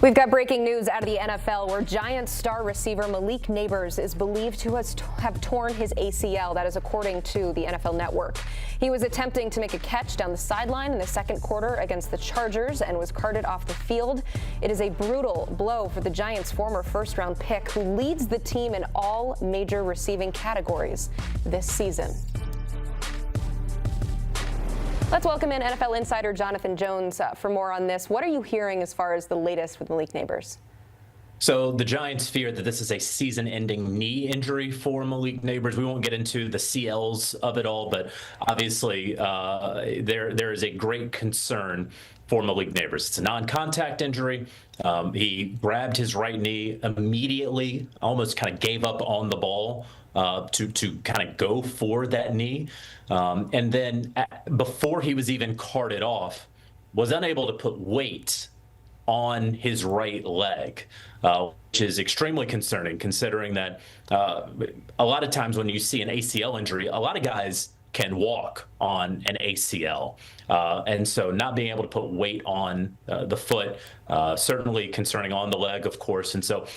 We've got breaking news out of the NFL where Giants star receiver Malik Neighbors is believed to have torn his ACL. That is according to the NFL Network. He was attempting to make a catch down the sideline in the second quarter against the Chargers and was carted off the field. It is a brutal blow for the Giants' former first-round pick who leads the team in all major receiving categories this season. Let's welcome in NFL insider Jonathan Jones for more on this. What are you hearing as far as the latest with Malik Neighbors? So the Giants fear that this is a season-ending knee injury for Malik Neighbors. We won't get into the CLs of it all, but obviously there is a great concern for Malik Neighbors. It's a non-contact injury. He grabbed his right knee immediately, almost kind of gave up on the ball to kind of go for that knee. And then before he was even carted off, was unable to put weight on his right leg, which is extremely concerning considering that a lot of times when you see an ACL injury, a lot of guys can walk on an ACL. And so not being able to put weight on the foot, certainly concerning on the leg, of course. And so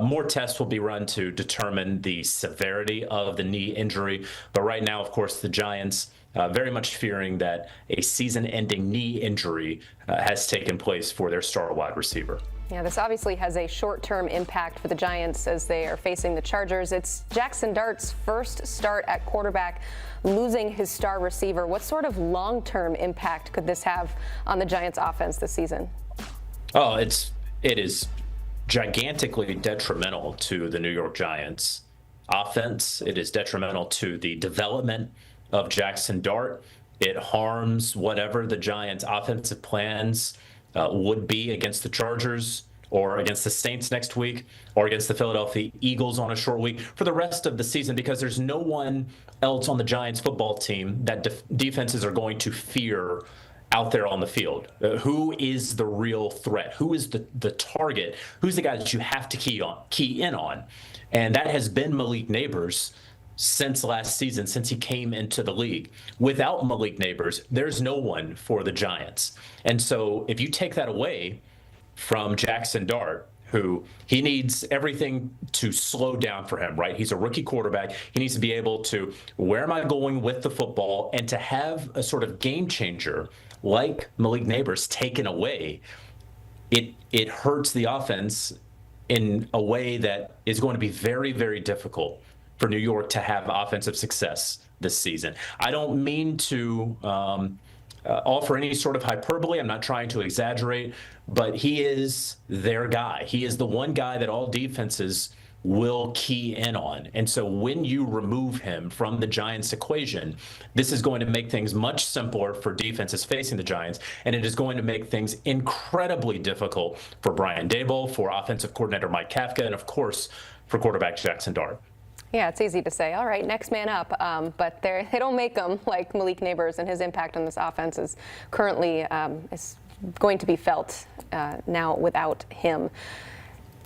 more tests will be run to determine the severity of the knee injury. But right now, of course, the Giants very much fearing that a season-ending knee injury has taken place for their star wide receiver. Yeah, this obviously has a short-term impact for the Giants as they are facing the Chargers. It's Jackson Dart's first start at quarterback, losing his star receiver. What sort of long-term impact could this have on the Giants' offense this season? Oh, it is gigantically detrimental to the New York Giants offense. It is detrimental to the development of Jackson Dart. It harms whatever the Giants' offensive plans would be against the Chargers or against the Saints next week or against the Philadelphia Eagles on a short week for the rest of the season, because there's no one else on the Giants football team that defenses are going to fear out there on the field. Who is the real threat? Who is the target? Who's the guy that you have to key in on? And that has been Malik Neighbors since last season, since he came into the league. Without Malik Neighbors, there's no one for the Giants. And so if you take that away from Jackson Dart, who he needs everything to slow down for him, right? He's a rookie quarterback. He needs to be able to, where am I going with the football? And to have a sort of game changer like Malik Neighbors taken away, it hurts the offense in a way that is going to be very, very difficult for New York to have offensive success this season. I don't mean to offer any sort of hyperbole. I'm not trying to exaggerate, but he is their guy. He is the one guy that all defenses will key in on. And so when you remove him from the Giants equation, this is going to make things much simpler for defenses facing the Giants, and it is going to make things incredibly difficult for Brian Daboll, for offensive coordinator Mike Kafka, and of course for quarterback Jackson Dart. Yeah, it's easy to say, all right, next man up, but they don't make them like Malik Neighbors, and his impact on this offense is currently is going to be felt now without him.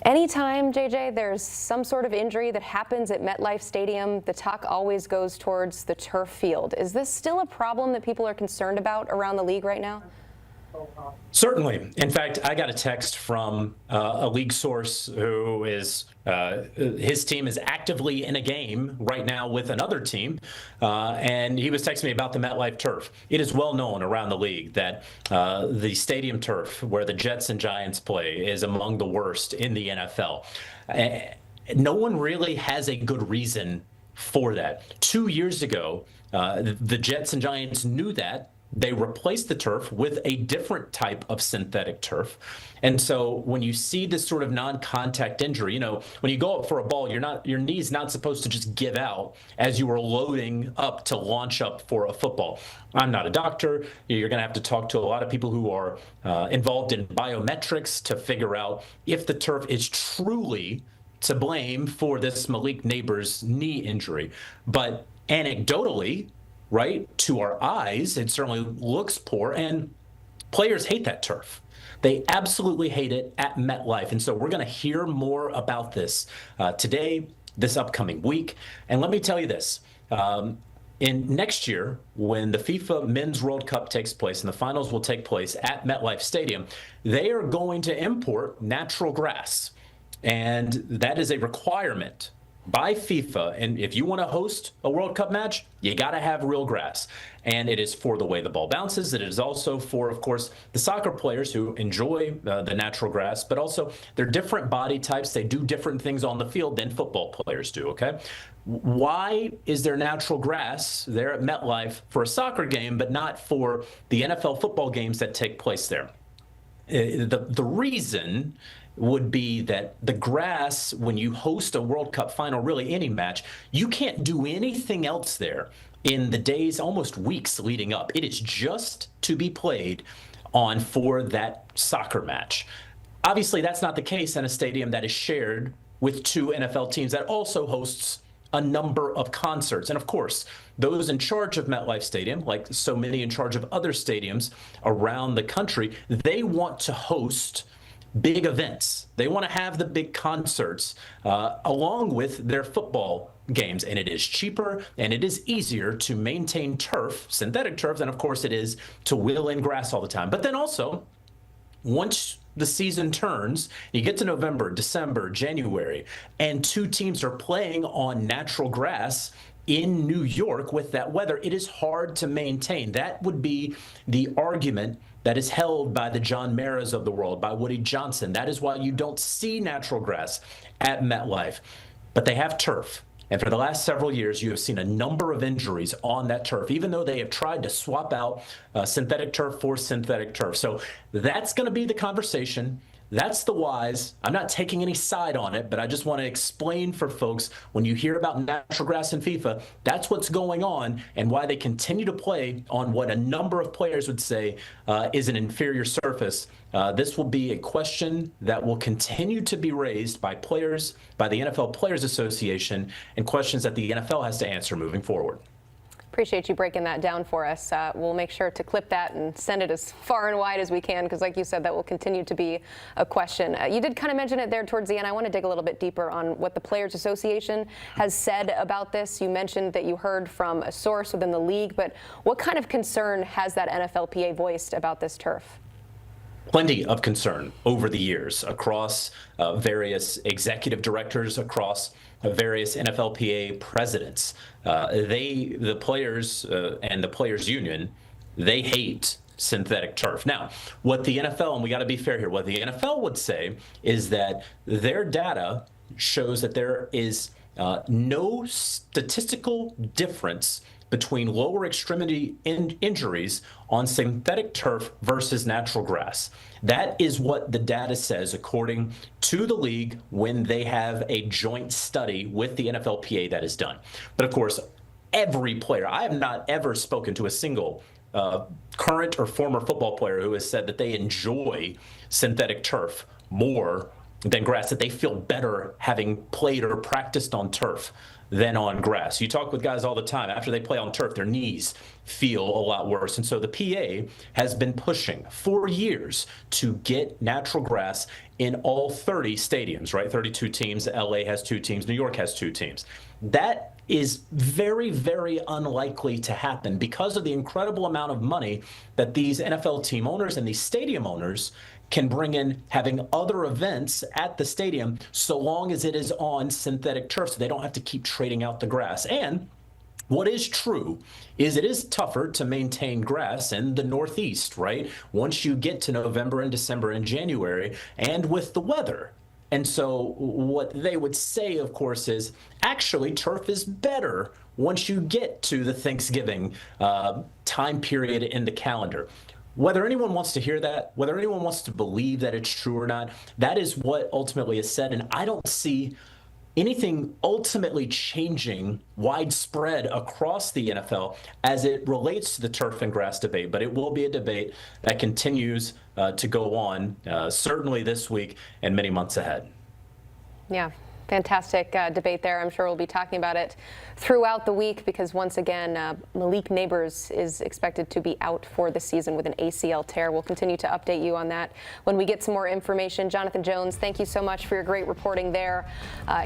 Anytime, JJ, there's some sort of injury that happens at MetLife Stadium, the talk always goes towards the turf field. Is this still a problem that people are concerned about around the league right now? Certainly. In fact, I got a text from a league source who is his team is actively in a game right now with another team, and he was texting me about the MetLife turf. It is well known around the league that the stadium turf where the Jets and Giants play is among the worst in the NFL. No one really has a good reason for that. 2 years ago, the Jets and Giants knew that. They replaced the turf with a different type of synthetic turf. And so when you see this sort of non-contact injury, you know, when you go up for a ball, your knee's not supposed to just give out as you are loading up to launch up for a football. I'm not a doctor. You're going to have to talk to a lot of people who are involved in biometrics to figure out if the turf is truly to blame for this Malik Neighbors knee injury. But anecdotally, right, to our eyes, it certainly looks poor, and players hate that turf. They absolutely hate it at MetLife. And so we're going to hear more about this today, this upcoming week. And let me tell you this. in next year, when the FIFA Men's World Cup takes place and the finals will take place at MetLife Stadium, they are going to import natural grass. And that is a requirement by FIFA. And if you want to host a World Cup match, you got to have real grass. And it is for the way the ball bounces. It is also for, of course, the soccer players who enjoy the natural grass, but also they're different body types. They do different things on the field than football players do, okay? Why is there natural grass there at MetLife for a soccer game, but not for the NFL football games that take place there? The reason would be that the grass, when you host a World Cup final, really any match, you can't do anything else there in the days, almost weeks leading up. It is just to be played on for that soccer match. Obviously, that's not the case in a stadium that is shared with two NFL teams that also hosts a number of concerts. And of course, those in charge of MetLife Stadium, like so many in charge of other stadiums around the country, they want to host big events. They want to have the big concerts along with their football games. And it is cheaper and it is easier to maintain turf, synthetic turf, than of course it is to wheel in grass all the time. But then also, once the season turns, you get to November, December, January, and two teams are playing on natural grass in New York with that weather, it is hard to maintain. That would be the argument that is held by the John Maras of the world, by Woody Johnson. That is why you don't see natural grass at MetLife. But they have turf. And for the last several years, you have seen a number of injuries on that turf, even though they have tried to swap out synthetic turf for synthetic turf. So that's going to be the conversation. That's the whys. I'm not taking any side on it, but I just want to explain for folks, when you hear about natural grass in FIFA, that's what's going on and why they continue to play on what a number of players would say is an inferior surface. This will be a question that will continue to be raised by players, by the NFL Players Association, and questions that the NFL has to answer moving forward. Appreciate you breaking that down for us. We'll make sure to clip that and send it as far and wide as we can, because like you said, that will continue to be a question. You did kind of mention it there towards the end. I want to dig a little bit deeper on what the Players Association has said about this. You mentioned that you heard from a source within the league, but what kind of concern has that NFLPA voiced about this turf? Plenty of concern over the years across various executive directors, across various NFLPA presidents. The players and the players union, they hate synthetic turf. Now, what the NFL, and we got to be fair here, what the NFL would say is that their data shows that there is no statistical difference between lower extremity injuries on synthetic turf versus natural grass. That is what the data says, according to the league, when they have a joint study with the NFLPA that is done. But of course, every player, I have not ever spoken to a single current or former football player who has said that they enjoy synthetic turf more than grass, that they feel better having played or practiced on turf than on grass. You talk with guys all the time. After they play on turf, their knees feel a lot worse. And so the PA has been pushing for years to get natural grass in all 30 stadiums, right? 32 teams. LA has 2 teams. New York has 2 teams. That is very, very unlikely to happen because of the incredible amount of money that these NFL team owners and these stadium owners can bring in, having other events at the stadium, so long as it is on synthetic turf, so they don't have to keep trading out the grass. And what is true is it is tougher to maintain grass in the Northeast, right? Once you get to November and December and January, and with the weather. And so what they would say, of course, is actually turf is better once you get to the Thanksgiving time period in the calendar. Whether anyone wants to hear that, whether anyone wants to believe that it's true or not, that is what ultimately is said. And I don't see anything ultimately changing widespread across the NFL as it relates to the turf and grass debate. But it will be a debate that continues to go on, certainly this week and many months ahead. Yeah. Fantastic debate there. I'm sure we'll be talking about it throughout the week because, once again, Malik Neighbors is expected to be out for the season with an ACL tear. We'll continue to update you on that when we get some more information. Jonathan Jones, thank you so much for your great reporting there.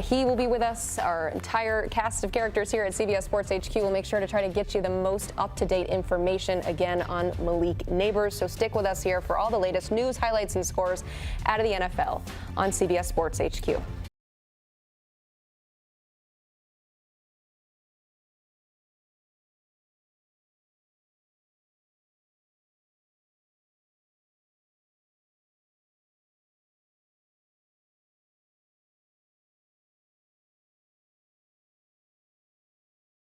He will be with us. Our entire cast of characters here at CBS Sports HQ will make sure to try to get you the most up-to-date information again on Malik Neighbors. So stick with us here for all the latest news, highlights, and scores out of the NFL on CBS Sports HQ.